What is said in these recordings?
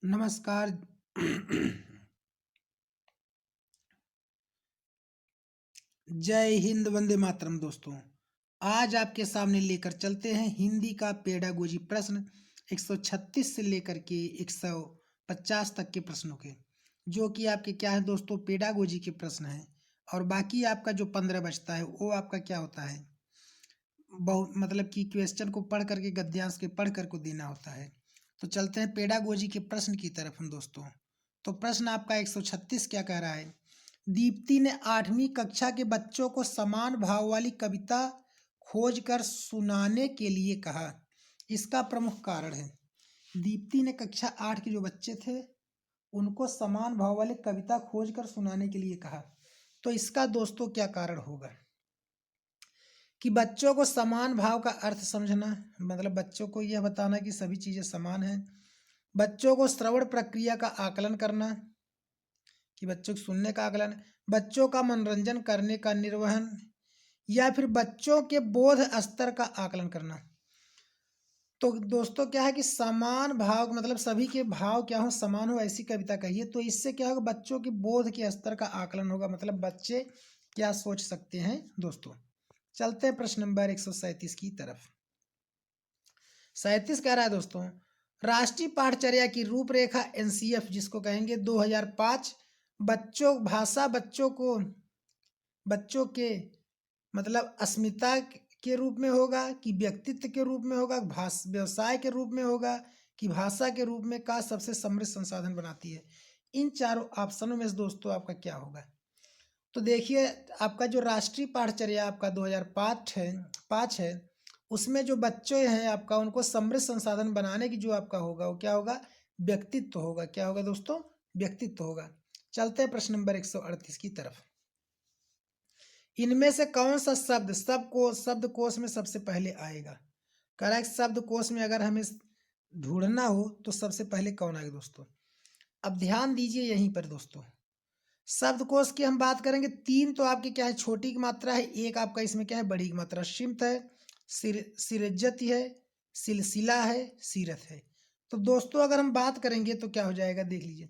नमस्कार। जय हिंद, वंदे मातरम। दोस्तों, आज आपके सामने लेकर चलते हैं हिंदी का पेडागोजी प्रश्न 136 से लेकर के 150 तक के प्रश्नों के, जो कि आपके क्या है दोस्तों, पेडागोजी के प्रश्न हैं। और बाकी आपका जो 15 बचता है वो आपका क्या होता है, बहुत मतलब कि क्वेश्चन को पढ़ करके, गद्यांश के पढ़ कर को देना होता है। तो चलते हैं पेडागोजी के प्रश्न की तरफ हम दोस्तों। तो प्रश्न आपका 136 क्या कह रहा है। दीप्ति ने 8वीं कक्षा के बच्चों को समान भाव वाली कविता खोज कर सुनाने के लिए कहा। इसका प्रमुख कारण है। दीप्ति ने कक्षा 8 के जो बच्चे थे उनको समान भाव वाली कविता खोज कर सुनाने के लिए कहा। तो इसका दोस्तों क्या कारण होगा कि बच्चों को समान भाव का अर्थ समझना, मतलब बच्चों को यह बताना कि सभी चीज़ें समान हैं। बच्चों को श्रवण प्रक्रिया का आकलन करना, कि बच्चों को सुनने का आकलन, बच्चों का मनोरंजन करने का निर्वहन, या फिर बच्चों के बोध स्तर का आकलन करना। तो दोस्तों क्या है कि समान भाव मतलब सभी के भाव क्या हो, समान हो, ऐसी कविता कहिए। तो इससे क्या होगा, बच्चों के बोध के स्तर का आकलन होगा, मतलब बच्चे क्या सोच सकते हैं दोस्तों। चलते हैं प्रश्न नंबर 137 की तरफ। 37 कह रहा है दोस्तों, राष्ट्रीय पाठचर्या की रूपरेखा एनसीएफ जिसको कहेंगे 2005 बच्चों के मतलब अस्मिता के रूप में होगा, कि व्यक्तित्व के रूप में होगा, व्यवसाय के रूप में होगा, कि भाषा के रूप में का सबसे समृद्ध संसाधन बनाती है। इन चारों ऑप्शनों में से दोस्तों आपका क्या होगा। तो देखिए, आपका जो राष्ट्रीय पाठचर्या आपका 2005 है उसमें जो बच्चे हैं आपका, उनको समृद्ध संसाधन बनाने की जो आपका होगा वो क्या होगा, व्यक्तित्व होगा। क्या होगा दोस्तों, व्यक्तित्व होगा। चलते हैं प्रश्न नंबर 138 की तरफ। इनमें से कौन सा शब्दकोश में सबसे पहले आएगा। करेक्ट, शब्दकोश में अगर हमें ढूंढना हो तो सबसे पहले कौन आएगा दोस्तों। अब ध्यान दीजिए यहीं पर दोस्तों, शब्दकोश की हम बात करेंगे। 3 तो आपकी क्या है, छोटी की मात्रा है। एक आपका इसमें क्या है, बड़ी की मात्रा। सिमत है, सिरजत है, सिलसिला है, सीरत है। तो दोस्तों अगर हम बात करेंगे तो क्या हो जाएगा, देख लीजिए।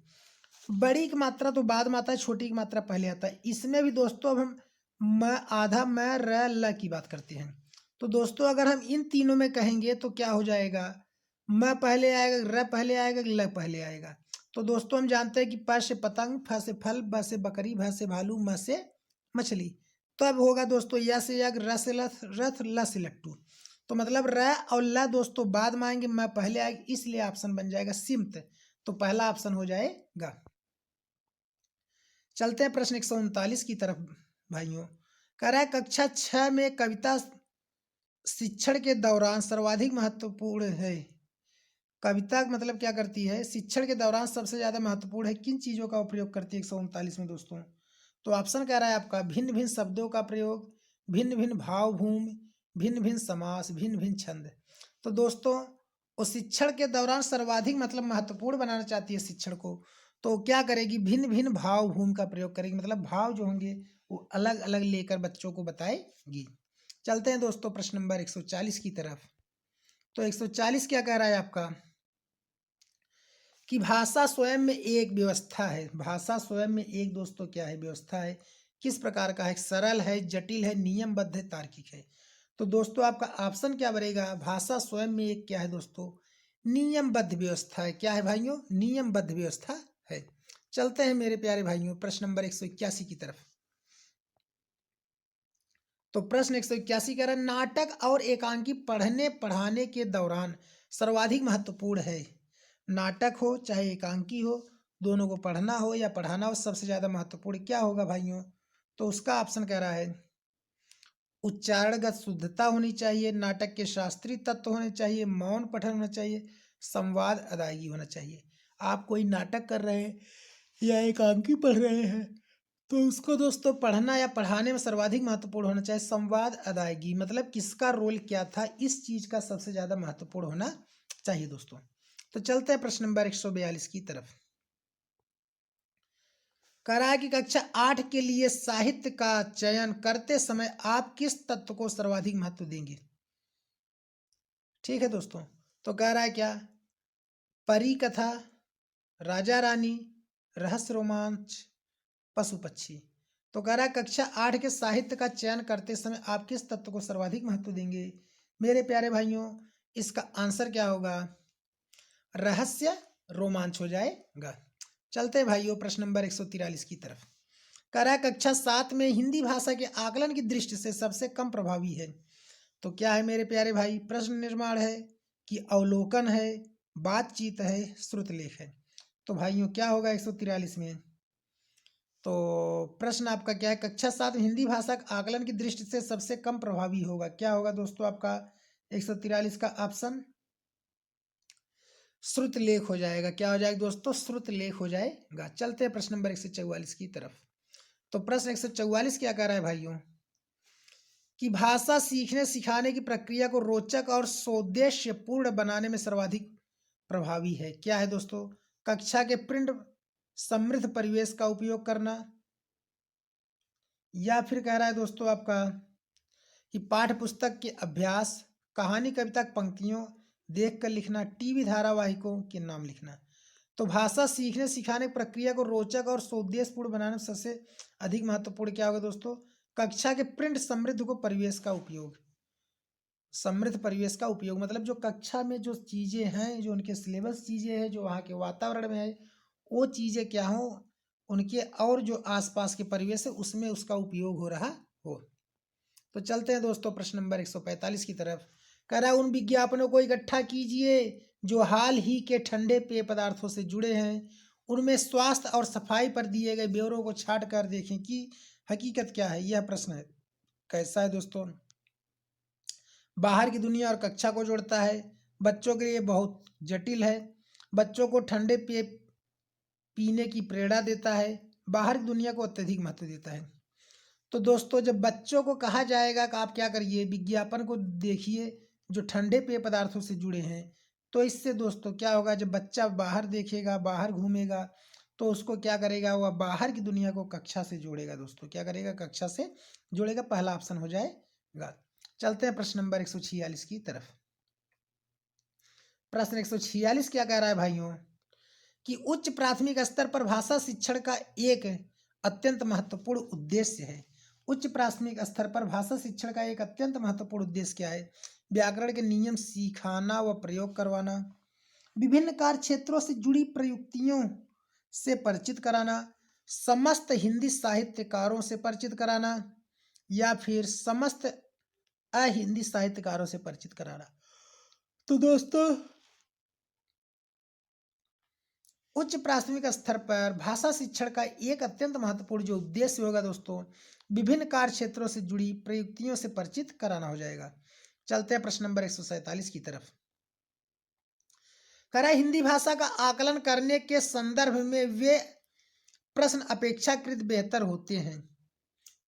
बड़ी की मात्रा तो बाद में आता है, छोटी की मात्रा पहले आता है। इसमें भी दोस्तों अब हम आधा मैं र ल की बात करते हैं। तो दोस्तों अगर हम इन तीनों में कहेंगे तो क्या हो जाएगा, म पहले आएगा, र पहले आएगा, ल पहले आएगा। तो दोस्तों हम जानते हैं कि प से पतंग, फ से फल, ब से बकरी, भ से भालू, म से मछली। तो अब होगा दोस्तों या से यज्ञ, र से रथ, ल से लट्टू। तो मतलब र और ल दोस्तों बाद में आएंगे, मैं पहले आएगा, इसलिए ऑप्शन बन जाएगा सिमत। तो पहला ऑप्शन हो जाएगा। चलते हैं प्रश्न 139 की तरफ भाइयों। कह रहा है कक्षा 6 में कविता शिक्षण के दौरान सर्वाधिक महत्वपूर्ण है। कविता मतलब क्या करती है, शिक्षण के दौरान सबसे ज्यादा महत्वपूर्ण है, किन चीजों का प्रयोग करती है 139 में दोस्तों। तो ऑप्शन कह रहा है आपका भिन्न भिन्न शब्दों का प्रयोग, भिन्न भिन्न भावभूमि, भिन्न भिन्न समास, भिन्न भिन्न छंद। तो दोस्तों वो शिक्षण के दौरान सर्वाधिक मतलब महत्वपूर्ण बनाना चाहती है शिक्षण को, तो क्या करेगी, भिन्न भिन्न भावभूमि का प्रयोग करेगी, मतलब भाव जो होंगे वो अलग अलग लेकर बच्चों को बताएगी। चलते हैं दोस्तों प्रश्न नंबर 140 की तरफ। तो 140 क्या कह रहा है आपका, कि भाषा स्वयं में एक व्यवस्था है। भाषा स्वयं में एक दोस्तों क्या है, व्यवस्था है। किस प्रकार का है, सरल है, जटिल है, नियमबद्ध है, तार्किक है। तो दोस्तों आपका ऑप्शन क्या बनेगा, भाषा स्वयं में एक क्या है दोस्तों, नियमबद्ध व्यवस्था है। क्या है भाइयों, नियमबद्ध व्यवस्था है। चलते हैं मेरे प्यारे भाइयों प्रश्न नंबर 181 की तरफ। तो प्रश्न 181 कह रहा है नाटक और एकांकी पढ़ने पढ़ाने के दौरान सर्वाधिक महत्वपूर्ण है। नाटक हो चाहे एकांकी हो, दोनों को पढ़ना हो या पढ़ाना हो, सबसे ज्यादा महत्वपूर्ण क्या होगा भाइयों। तो उसका ऑप्शन कह रहा है उच्चारणगत शुद्धता होनी चाहिए, नाटक के शास्त्रीय तत्व होने चाहिए, मौन पठन होना चाहिए, संवाद अदायगी होना चाहिए। आप कोई नाटक कर रहे हैं या एकांकी पढ़ रहे हैं तो उसको दोस्तों पढ़ना या पढ़ाने में सर्वाधिक महत्वपूर्ण होना चाहिए संवाद अदायगी, मतलब किसका रोल क्या था, इस चीज का सबसे ज्यादा महत्वपूर्ण होना चाहिए दोस्तों। तो चलते हैं प्रश्न नंबर 142 की तरफ। कह रहा है कि कक्षा 8 के लिए साहित्य का चयन करते समय आप किस तत्व को सर्वाधिक महत्व देंगे। ठीक है दोस्तों, तो कह रहा है क्या, परिकथा, राजा रानी, रहस्य रोमांच, पशु पक्षी। तो कह रहा है कक्षा 8 के साहित्य का चयन करते समय आप किस तत्व को सर्वाधिक महत्व देंगे? मेरे प्यारे भाइयों, इसका आंसर क्या होगा? रहस्य रोमांच हो जाएगा। चलते हैं भाइयों प्रश्न नंबर 143 की तरफ। कह रहा है कक्षा 7 में हिंदी भाषा के आकलन की दृष्टि से सबसे कम प्रभावी है। तो क्या है मेरे प्यारे भाई? प्रश्न निर्माण है कि अवलोकन है, बातचीत है, श्रुतलेख है। तो भाइयों क्या होगा 143 में? तो प्रश्न आपका क्या है? कक्षा 7 में हिंदी भाषा के आकलन की दृष्टि से सबसे कम प्रभावी होगा। क्या होगा दोस्तों आपका 143 का ऑप्शन? श्रुतलेख हो जाएगा। क्या हो जाएगा दोस्तों? श्रुतलेख हो जाएगा। चलते हैं प्रश्न नंबर 144 की तरफ। तो प्रश्न 144 क्या कह रहा है भाइयों? कि भाषा सीखने सिखाने की प्रक्रिया को रोचक और सौदेश्यपूर्ण बनाने में सर्वाधिक प्रभावी है। क्या है दोस्तों? कक्षा के प्रिंट समृद्ध परिवेश का उपयोग करना, या फिर कह रहा है दोस्तों आपका कि पाठ्य पुस्तक के अभ्यास, कहानी कविता की पंक्तियों देख कर लिखना, टीवी धारावाहिकों के नाम लिखना। तो भाषा सीखने सिखाने की प्रक्रिया को रोचक और सौदेशपूर्ण बनाने में सबसे अधिक महत्वपूर्ण क्या होगा दोस्तों? कक्षा के प्रिंट समृद्ध को परिवेश का उपयोग। समृद्ध परिवेश का उपयोग मतलब जो कक्षा में जो चीज़ें हैं, जो उनके सिलेबस चीज़ें हैं, जो वहाँ के वातावरण में है, वो चीज़ें क्या हो, उनके और जो आसपास के परिवेश है उसमें उसका उपयोग हो रहा हो। तो चलते हैं दोस्तों प्रश्न नंबर 145 की तरफ। कह रहा है उन विज्ञापनों को इकट्ठा कीजिए जो हाल ही के ठंडे पेय पदार्थों से जुड़े हैं। उनमें स्वास्थ्य और सफाई पर दिए गए ब्यौरों को छाट कर देखें कि हकीकत क्या है। यह प्रश्न है कैसा है दोस्तों? बाहर की दुनिया और कक्षा को जोड़ता है, बच्चों के लिए बहुत जटिल है, बच्चों को ठंडे पेय पीने की प्रेरणा देता है, बाहर की दुनिया को अत्यधिक महत्व देता है। तो दोस्तों जब बच्चों को कहा जाएगा कि आप क्या करिए, विज्ञापन को देखिए जो ठंडे पेय पदार्थों से जुड़े हैं, तो इससे दोस्तों क्या होगा, जब बच्चा बाहर देखेगा, बाहर घूमेगा, तो उसको क्या करेगा, वह बाहर की दुनिया को कक्षा से जोड़ेगा। दोस्तों क्या करेगा? कक्षा से जोड़ेगा। पहला ऑप्शन हो जाएगा। चलते हैं प्रश्न नंबर 146 की तरफ। प्रश्न 146 क्या कह रहा है भाइयों? कि उच्च प्राथमिक स्तर पर भाषा शिक्षण का एक अत्यंत महत्वपूर्ण उद्देश्य है। उच्च प्राथमिक स्तर पर भाषा शिक्षण का एक अत्यंत महत्वपूर्ण उद्देश्य क्या है? व्याकरण के नियम सिखाना व प्रयोग करवाना, विभिन्न कार्य क्षेत्रों से जुड़ी प्रयुक्तियों से परिचित कराना, समस्त हिंदी साहित्यकारों से परिचित कराना, या फिर समस्त अहिंदी साहित्यकारों से परिचित कराना। तो दोस्तों उच्च प्राथमिक स्तर पर भाषा शिक्षण का एक अत्यंत महत्वपूर्ण जो उद्देश्य होगा दोस्तों, विभिन्न कार्य क्षेत्रों से जुड़ी प्रयुक्तियों से परिचित कराना हो जाएगा। चलते हैं प्रश्न नंबर 147 की तरफ। कह रहा है हिंदी भाषा का आकलन करने के संदर्भ में वे प्रश्न अपेक्षाकृत बेहतर होते हैं।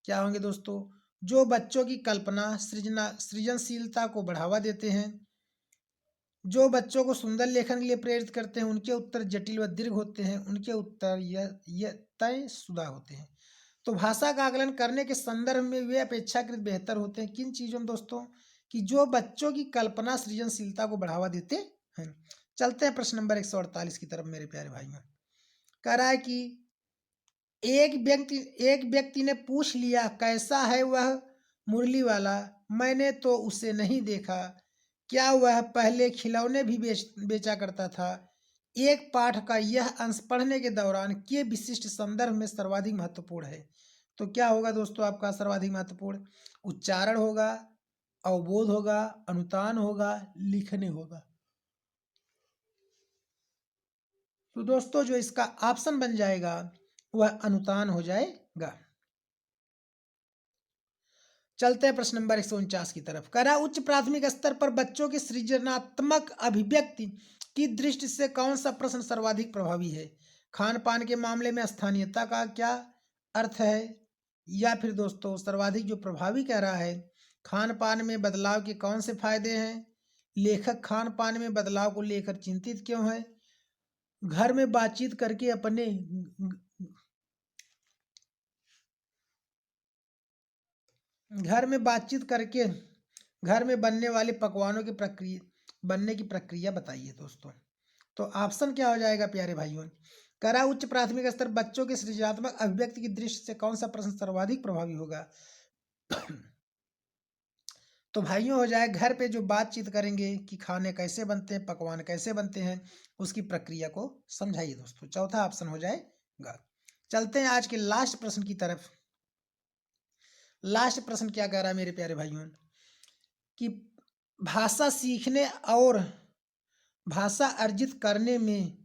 क्या होंगे दोस्तों? जो बच्चों की कल्पना सृजनशीलता को बढ़ावा देते हैं, जो बच्चों को सुंदर लेखन के लिए प्रेरित करते हैं, उनके उत्तर जटिल व दीर्घ होते हैं, उनके उत्तर यह तयशुदा होते हैं। तो भाषा का आकलन करने के संदर्भ में वे अपेक्षाकृत बेहतर होते हैं। किन चीज़ों में दोस्तों? कि जो बच्चों की कल्पना सृजनशीलता को बढ़ावा देते हैं। चलते हैं प्रश्न नंबर 148 की तरफ मेरे प्यारे भाइयों। कह रहा है कि एक व्यक्ति ने पूछ लिया, कैसा है वह मुरली वाला? मैंने तो उसे नहीं देखा। क्या वह पहले खिलौने भी बेचा करता था? एक पाठ का यह अंश पढ़ने के दौरान के विशिष्ट संदर्भ में सर्वाधिक महत्वपूर्ण है। तो क्या होगा दोस्तों आपका सर्वाधिक महत्वपूर्ण? उच्चारण होगा, अवबोध होगा, अनुतान होगा, लिखने होगा। तो दोस्तों जो इसका ऑप्शन बन जाएगा वह अनुतान हो जाएगा। चलते हैं प्रश्न नंबर 149 की तरफ। कह रहा उच्च प्राथमिक स्तर पर बच्चों की सृजनात्मक अभिव्यक्ति की दृष्टि से कौन सा प्रश्न सर्वाधिक प्रभावी है? खान पान के मामले में स्थानीयता का क्या अर्थ है? या फिर दोस्तों सर्वाधिक जो प्रभावी कह रहा है, खान पान में बदलाव के कौन से फायदे हैं? लेखक खान पान में बदलाव को लेकर चिंतित क्यों है? घर में बातचीत करके अपने घर में बातचीत करके घर में बनने वाले पकवानों की प्रक्रिया बताइए दोस्तों। तो ऑप्शन क्या हो जाएगा प्यारे भाइयों? करा उच्च प्राथमिक स्तर बच्चों के सृजनात्मक अभिव्यक्ति की दृष्टि से कौन सा प्रश्न सर्वाधिक प्रभावी होगा? तो भाइयों हो जाए घर पे जो बातचीत करेंगे कि खाने कैसे बनते हैं, पकवान कैसे बनते हैं, उसकी प्रक्रिया को समझाइए दोस्तों। चौथा ऑप्शन हो जाएगा। चलते हैं आज के लास्ट प्रश्न की तरफ। लास्ट प्रश्न क्या कह रहा है मेरे प्यारे भाइयों कि भाषा सीखने और भाषा अर्जित करने में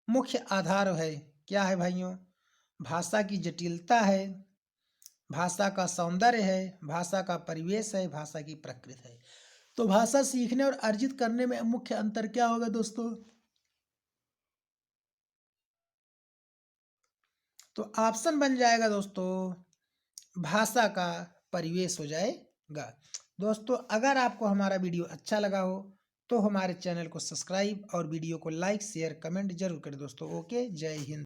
मुख्य आधार है, क्या है भाइयों? भाषा की जटिलता है, भाषा का सौंदर्य है, भाषा का परिवेश है, भाषा की प्रकृति है। तो भाषा सीखने और अर्जित करने में मुख्य अंतर क्या होगा दोस्तों? तो ऑप्शन बन जाएगा दोस्तों भाषा का परिवेश हो जाएगा। दोस्तों अगर आपको हमारा वीडियो अच्छा लगा हो तो हमारे चैनल को सब्सक्राइब और वीडियो को लाइक शेयर कमेंट जरूर करें दोस्तों। ओके, जय हिंद।